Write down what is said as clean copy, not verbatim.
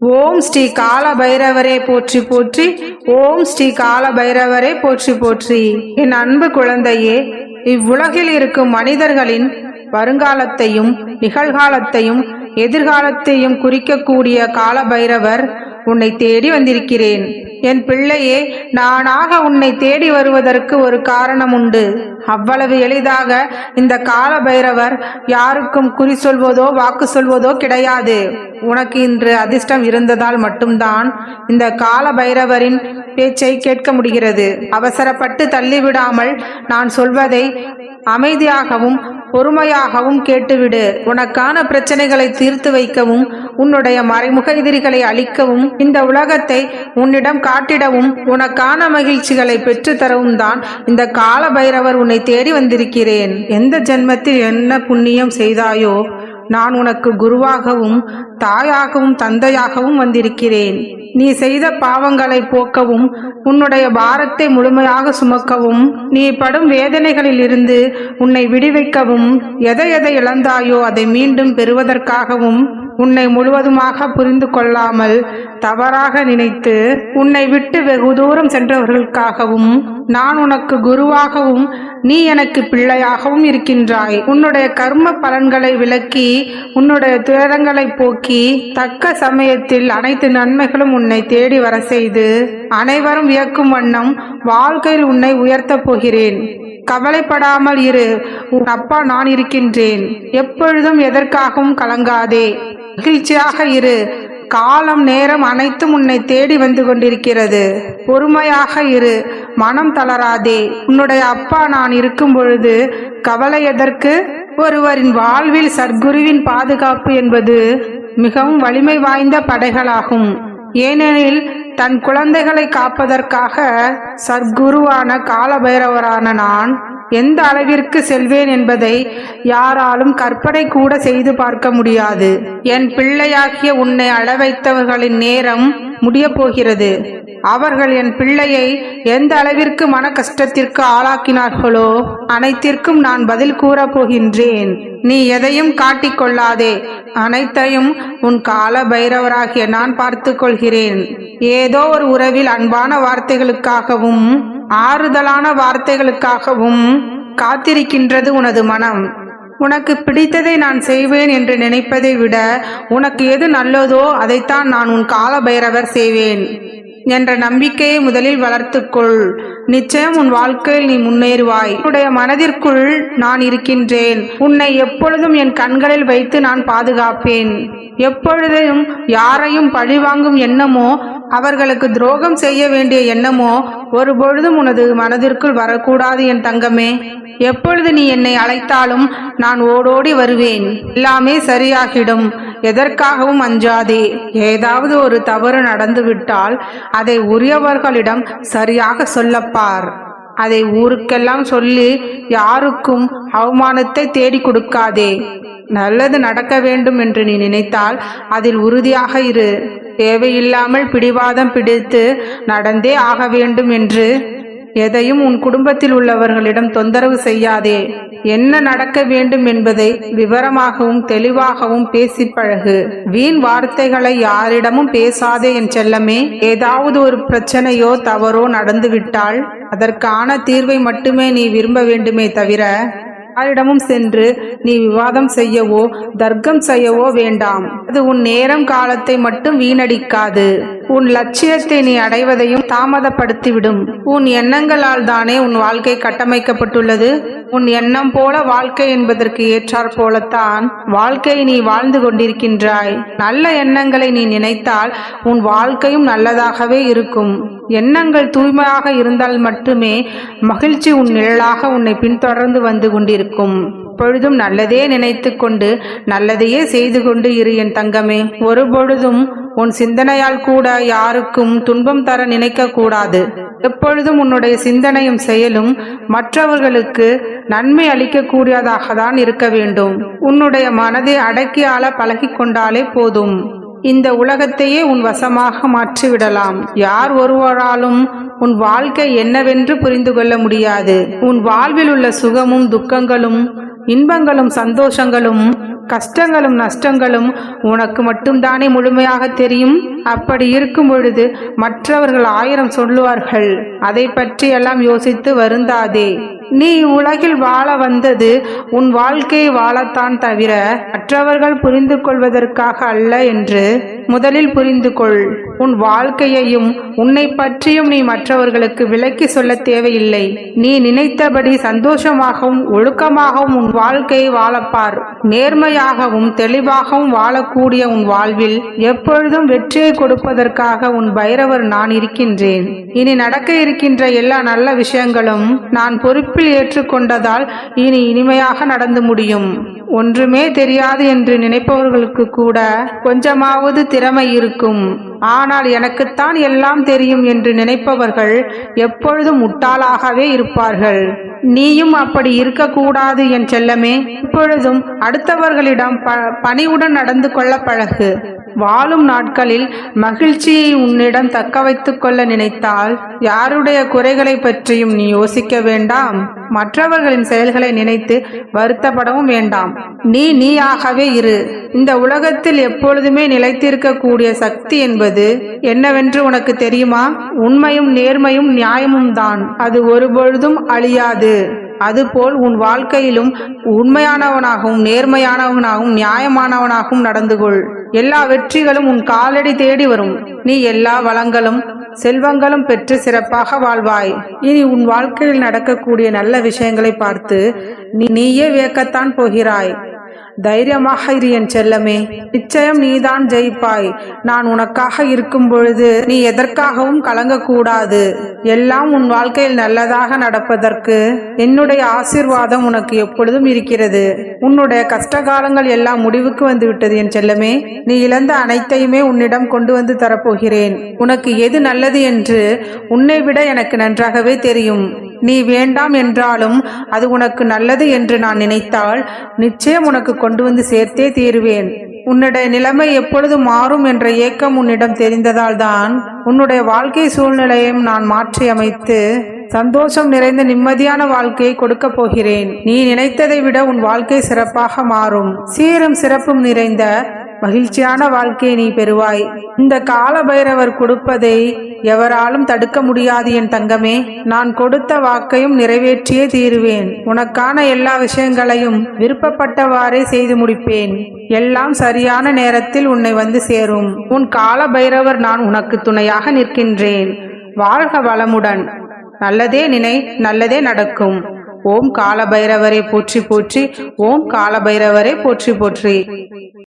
ஓம் ஸ்ரீ கால பைரவரே போற்றி போற்றி. ஓம் ஸ்ரீ கால பைரவரே போற்றி போற்றி. என் அன்பு குழந்தையே, இவ்வுலகில் இருக்கும் மனிதர்களின் வருங்காலத்தையும் நிகழ்காலத்தையும் எதிர்காலத்தையும் குறிக்கக்கூடிய கால பைரவர் உன்னை தேடி வந்திருக்கிறேன். என் பிள்ளையே, நானாக உன்னை தேடி வருவதற்கு ஒரு காரணம் உண்டு. அவ்வளவு எளிதாக இந்த கால பைரவர் யாருக்கும் குறி சொல்வதோ வாக்கு சொல்வதோ கிடையாது. உனக்கு இன்று அதிர்ஷ்டம் இருந்ததால் மட்டும்தான் இந்த கால பைரவரின் பேச்சை கேட்க முடிகிறது. அவசரப்பட்டு தள்ளிவிடாமல் நான் சொல்வதை அமைதியாகவும் பொறுமையாகவும் கேட்டுவிடு. உனக்கான பிரச்சனைகளை தீர்த்து வைக்கவும் உன்னுடைய மறைமுக எதிரிகளை அழிக்கவும் இந்த உலகத்தை உன்னிடம் காட்டிடவும் உனக்கான மகிழ்ச்சிகளை பெற்று தரவும் தான் இந்த கால பைரவர் உன்னை தேடி வந்திருக்கிறேன். எந்த ஜென்மத்தில் என்ன புண்ணியம் செய்தாயோ நான் உனக்கு குருவாகவும் தாயாகவும் தந்தையாகவும் வந்திருக்கிறேன். நீ செய்த பாவங்களை போக்கவும் உன்னுடைய பாரத்தை முழுமையாக சுமக்கவும் நீ படும் வேதனைகளில் இருந்து உன்னை விடுவிக்கவும் எதை இழந்தாயோ அதை மீண்டும் பெறுவதற்காகவும் உன்னை முழுவதுமாக புரிந்து கொள்ளாமல் தவறாக நினைத்து உன்னை விட்டு வெகு தூரம் சென்றவர்களுக்காகவும் நான் உனக்கு குருவாகவும் நீ எனக்கு பிள்ளையாகவும் இருக்கின்றாய். உன்னுடைய கர்ம பலன்களை விலக்கி உன்னுடைய துயரங்களை போக்கி தக்க சமயத்தில் அனைத்து நன்மைகளும் உன்னை தேடி வர செய்து அனைவரும் வியக்கும் வண்ணம் வாழ்க்கையில் உன்னை உயர்த்தப் போகிறேன். கவலைப்படாமல் இரு, உன் அப்பா நான் இருக்கின்றேன். எப்பொழுதும் எதற்காகவும் கலங்காதே, மகிழ்ச்சியாக இரு. காலம் நேரம் அனைத்தும் உன்னை தேடி வந்து கொண்டிருக்கிறது. பொறுமையாக இரு, மனம் தளராதே. உன்னுடைய அப்பா நான் இருக்கும் பொழுது கவலை எதற்கு? ஒருவரின் வாழ்வில் சர்க்குருவின் பாதுகாப்பு என்பது மிகவும் வலிமை வாய்ந்த படைகளாகும். ஏனெனில் தன் குழந்தைகளை காப்பதற்காக சர்க்குருவான கால பைரவரான நான் எந்த அளவிற்கு செல்வேன் என்பதை யாராலும் கற்பனை கூட செய்து பார்க்க முடியாது. என் பிள்ளையாகிய உன்னை அளவைத்தவர்களின் நேரம் முடிய போகிறது. அவர்கள் என் பிள்ளையை எந்த அளவிற்கு மன கஷ்டத்திற்கு ஆளாக்கினார்களோ அனைத்திற்கும் நான் பதில் கூற போகின்றேன். நீ எதையும் காட்டிக்கொள்ளாதே, அனைத்தையும் உன் கால பைரவராகிய நான் பார்த்து கொள்கிறேன். ஏதோ ஒரு உறவில் அன்பான வார்த்தைகளுக்காகவும் ஆறுதலான வார்த்தைகளுக்காகவும் காத்திருக்கின்றது உனது மனம். உனக்கு பிடித்ததை நான் செய்வேன் என்று நினைப்பதை விட உனக்கு எது நல்லதோ அதைத்தான் நான் உன் கால பைரவர் செய்வேன் என்ற நம்பிக்கையை முதலில் வளர்த்துக்கொள். நிச்சயம் உன் வாழ்க்கையில் நீ முன்னேறுவாய். உன்னுடைய மனதிற்குள் நான் இருக்கின்றேன். உன்னை எப்பொழுதும் என் கண்களில் வைத்து நான் பாதுகாப்பேன். எப்பொழுதும் யாரையும் பழிவாங்கும் எண்ணமோ அவர்களுக்கு துரோகம் செய்ய வேண்டிய எண்ணமோ ஒருபொழுதும் உனது மனதிற்குள் வரக்கூடாது என் தங்கமே. எப்பொழுது நீ என்னை அழைத்தாலும் நான் ஓடோடி வருவேன். எல்லாமே சரியாகிடும். எதற்காகவும் அஞ்சாதே. ஏதாவது ஒரு தவறு நடந்துவிட்டால் அதை உரியவர்களிடம் சரியாக சொல்லப்பார். அதை ஊருக்கெல்லாம் சொல்லி யாருக்கும் அவமானத்தை தேடி கொடுக்காதே. நல்லது நடக்க வேண்டும் என்று நீ நினைத்தால் அதில் உறுதியாக இரு. தேவையில்லாமல் பிடிவாதம் பிடித்து நடந்தே ஆக வேண்டும் என்று எதையும் உன் குடும்பத்தில் உள்ளவர்களிடம் தொந்தரவு செய்யாதே. என்ன நடக்க வேண்டும் என்பதை விவரமாகவும் தெளிவாகவும் பேசி பழகு. வீண் வார்த்தைகளை யாரிடமும் பேசாதே என் செல்லமே. ஏதாவது ஒரு பிரச்சனையோ தவறோ நடந்துவிட்டால் அதற்கான தீர்வை மட்டுமே நீ விரும்ப வேண்டுமே தவிர யாரிடமும் சென்று நீ விவாதம் செய்யவோ தர்க்கம் செய்யவோ வேண்டாம். அது உன் நேரம் காலத்தை மட்டும் வீணடிக்காது. உன் லட்சியத்தை நீ அடைவதையும் தாமதப்படுத்திவிடும். உன் எண்ணங்களால் தானே உன் வாழ்க்கை கட்டமைக்கப்பட்டுள்ளது. உன் எண்ணம் போல வாழ்க்கை என்பதற்கு ஏற்றாற் போலத்தான் வாழ்க்கையை நீ வாழ்ந்து கொண்டிருக்கின்றாய். நல்ல எண்ணங்களை நீ நினைத்தால் உன் வாழ்க்கையும் நல்லதாகவே இருக்கும். எண்ணங்கள் தூய்மையாக இருந்தால் மட்டுமே மகிழ்ச்சி உன் நிழலாக உன்னை பின்தொடர்ந்து வந்து கொண்டிருக்கும். எப்பொழுதும் நல்லதே நினைத்து கொண்டு நல்லதையே செய்து கொண்டு இரு என் தங்கமே. ஒரு பொழுதும் உன் சிந்தனையால் கூட யாருக்கும் துன்பம் தர நினைக்க கூடாது. எப்பொழுதும் உன்னுடைய சிந்தனையும் செயலும் மற்றவர்களுக்கு நன்மை அளிக்கக்கூடியதாக தான் இருக்க வேண்டும். உன்னுடைய மனதை அடக்கி ஆள பழகி கொண்டாலே போதும். இந்த உலகத்தையே உன் வசமாக மாற்றிவிடலாம். யார் ஒருவராலும் உன் வாழ்க்கை என்னவென்று புரிந்து கொள்ள முடியாது. உன் வாழ்வில் உள்ள சுகமும் துக்கங்களும் இன்பங்களும் சந்தோஷங்களும் கஷ்டங்களும் நஷ்டங்களும் உனக்கு மட்டும்தானே முழுமையாக தெரியும். அப்படி இருக்கும் பொழுது மற்றவர்கள் 1000 சொல்லுவார்கள். அதை பற்றி எல்லாம் யோசித்து வருந்தாதே. நீ உலகில் வாழ வந்தது உன் வாழ்க்கையை வாழத்தான் தவிர மற்றவர்கள் புரிந்து கொள்வதற்காக அல்ல என்று முதலில் புரிந்து கொள். உன் வாழ்க்கையையும் உன்னை பற்றியும் நீ மற்றவர்களுக்கு விளக்கி சொல்ல தேவையில்லை. நீ நினைத்தபடி சந்தோஷமாகவும் ஒழுக்கமாகவும் உன் வாழ்க்கையை வாழப்பார். நேர்மையாகவும் தெளிவாகவும் வாழக்கூடிய உன் வாழ்வில் எப்பொழுதும் வெற்றியை கொடுப்பதற்காக உன் பைரவர் நான் இருக்கின்றேன். இனி நடக்க இருக்கின்ற எல்லா நல்ல விஷயங்களும் நான் பொறுப்பில் ஏற்றுக்கொண்டதால் இனி இனிமையாக நடந்து முடியும். ஒன்றுமே தெரியாது என்று நினைப்பவர்களுக்கு கூட கொஞ்சமாவது திறமை இருக்கும். ஆனால் எனக்குத்தான் எல்லாம் தெரியும் என்று நினைப்பவர்கள் எப்பொழுதும் முட்டாளாகவே இருப்பார்கள். நீயும் அப்படி இருக்கக்கூடாது என் செல்லமே. இப்பொழுதும் அடுத்தவர்களிடம் பணிவுடன் நடந்து கொள்ள பழகு. வாழும் நாட்களில் மகிழ்ச்சியை உன்னிடம் தக்க வைத்துக் கொள்ள நினைத்தால் யாருடைய குறைகளை பற்றியும் நீ யோசிக்க வேண்டாம். மற்றவர்களின் செயல்களை நினைத்து வருத்தப்படவும் வேண்டாம். நீயாகவே இரு. இந்த உலகத்தில் எப்பொழுதுமே நிலைத்திருக்கக்கூடிய சக்தி என்பது என்னவென்று உனக்கு தெரியுமா? உண்மையும் நேர்மையும் நியாயமும் தான். அது ஒருபொழுதும் அழியாது. அதுபோல் உன் வாழ்க்கையிலும் உண்மையானவனாகவும் நேர்மையானவனாகவும் நியாயமானவனாகவும் நடந்து கொள். எல்லா வெற்றிகளும் உன் காலடி தேடி வரும். நீ எல்லா வளங்களும் செல்வங்களும் பெற்று சிறப்பாக வாழ்வாய். இனி உன் வாழ்க்கையில் நடக்கக்கூடிய நல்ல விஷயங்களை பார்த்து நீயே வியக்கத்தான் போகிறாய். தைரியமாக இரு என் செல்லமே. நிச்சயம் நீதான் ஜெயிப்பாய். நான் உனக்காக இருக்கும் பொழுது நீ எதற்காகவும் கலங்கக்கூடாது. எல்லாம் உன் வாழ்க்கையில் நல்லதாக நடப்பதற்கு என்னுடைய ஆசீர்வாதம் உனக்கு எப்பொழுதும் இருக்கிறது. உன்னுடைய கஷ்டகாலங்கள் எல்லாம் முடிவுக்கு வந்து விட்டது என் செல்லமே. நீ இழந்த அனைத்தையுமே உன்னிடம் கொண்டு வந்து தரப்போகிறேன். உனக்கு எது நல்லது என்று உன்னை விட எனக்கு நன்றாகவே தெரியும். நீ வேண்டாம் என்றாலும் அது உனக்கு நல்லது என்று நான் நினைத்தால் நிச்சயம் உனக்கு கொண்டு வந்து சேர்த்தே தீருவேன். உன்னுடைய நிலைமை எப்பொழுது மாறும் என்ற ஏக்கம் உன்னிடம் தெரிந்ததால் தான் உன்னுடைய வாழ்க்கை சூழ்நிலையும் நான் மாற்றி அமைத்து சந்தோஷம் நிறைந்த நிம்மதியான வாழ்க்கையை கொடுக்க போகிறேன். நீ நினைத்ததை விட உன் வாழ்க்கை சிறப்பாக மாறும். சீரும் சிறப்பும் நிறைந்த மகிழ்ச்சியான வாழ்க்கையை நீ பெறுவாய். இந்த கால பைரவர் கொடுப்பதை எவராலும் தடுக்க முடியாது என் தங்கமே. நான் கொடுத்த வாக்கையும் நிறைவேற்றியே தீருவேன். உனக்கான எல்லா விஷயங்களையும் விருப்பப்பட்டவாறே செய்து முடிப்பேன். எல்லாம் சரியான நேரத்தில் உன்னை வந்து சேரும். உன் கால பைரவர் நான் உனக்கு துணையாக நிற்கின்றேன். வாழ்க வளமுடன். நல்லதே நினை, நல்லதே நடக்கும். ஓம் கால பைரவரை போற்றி போற்றி. ஓம் கால பைரவரை போற்றி போற்றி.